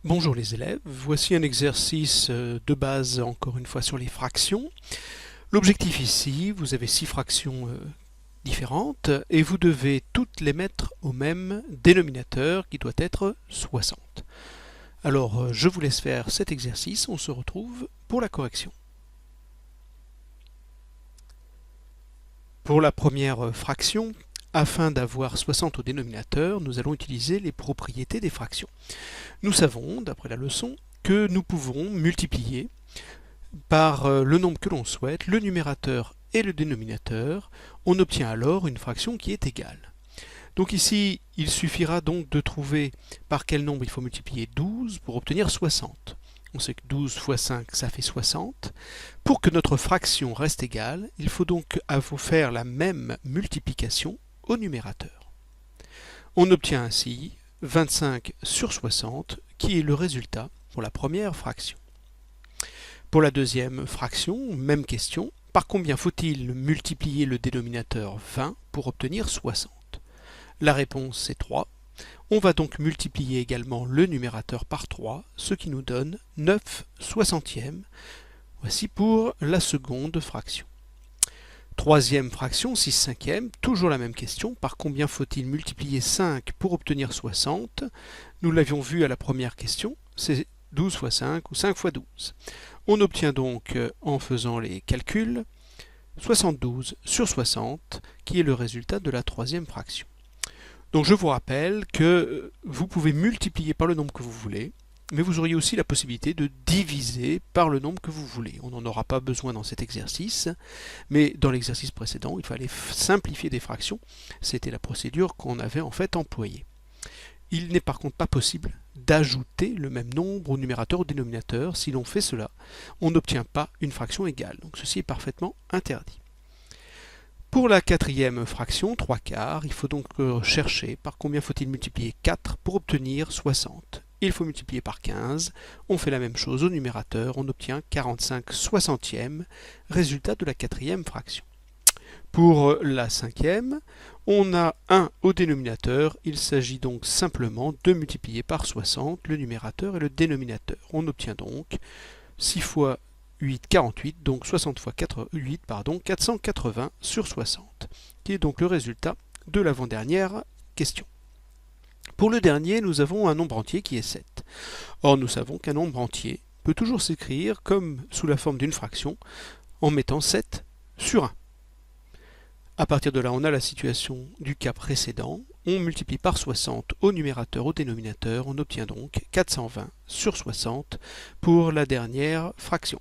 Bonjour les élèves, voici un exercice de base encore une fois sur les fractions. L'objectif ici, vous avez 6 fractions différentes et vous devez toutes les mettre au même dénominateur qui doit être 60. Alors je vous laisse faire cet exercice, on se retrouve pour la correction. Pour la première fraction, afin d'avoir 60 au dénominateur, nous allons utiliser les propriétés des fractions. Nous savons, d'après la leçon, que nous pouvons multiplier par le nombre que l'on souhaite, le numérateur et le dénominateur. On obtient alors une fraction qui est égale. Donc ici, il suffira donc de trouver par quel nombre il faut multiplier 12 pour obtenir 60. On sait que 12 fois 5, ça fait 60. Pour que notre fraction reste égale, il faut donc faire la même multiplication au numérateur. On obtient ainsi 25 sur 60, qui est le résultat pour la première fraction. Pour la deuxième fraction, même question, par combien faut-il multiplier le dénominateur 20 pour obtenir 60? La réponse est 3. On va donc multiplier également le numérateur par 3, ce qui nous donne 9 soixantièmes. Voici pour la seconde fraction. Troisième fraction, 6 cinquièmes, toujours la même question, par combien faut-il multiplier 5 pour obtenir 60? Nous l'avions vu à la première question, c'est 12 fois 5 ou 5 fois 12. On obtient donc, en faisant les calculs, 72 sur 60, qui est le résultat de la troisième fraction. Donc je vous rappelle que vous pouvez multiplier par le nombre que vous voulez, mais vous auriez aussi la possibilité de diviser par le nombre que vous voulez. On n'en aura pas besoin dans cet exercice, mais dans l'exercice précédent, il fallait simplifier des fractions. C'était la procédure qu'on avait en fait employée. Il n'est par contre pas possible d'ajouter le même nombre au numérateur ou au dénominateur. Si l'on fait cela, on n'obtient pas une fraction égale. Donc ceci est parfaitement interdit. Pour la quatrième fraction, 3/4, il faut donc chercher par combien faut-il multiplier 4 pour obtenir 60. Il faut multiplier par 15, on fait la même chose au numérateur, on obtient 45 soixantièmes, résultat de la quatrième fraction. Pour la cinquième, on a 1 au dénominateur, il s'agit donc simplement de multiplier par 60 le numérateur et le dénominateur. On obtient donc 6 fois 8, 48, donc 60 fois 8, 480 sur 60, qui est donc le résultat de l'avant-dernière question. Pour le dernier, nous avons un nombre entier qui est 7. Or, nous savons qu'un nombre entier peut toujours s'écrire comme sous la forme d'une fraction en mettant 7 sur 1. À partir de là, on a la situation du cas précédent. On multiplie par 60 au numérateur, au dénominateur. On obtient donc 420 sur 60 pour la dernière fraction.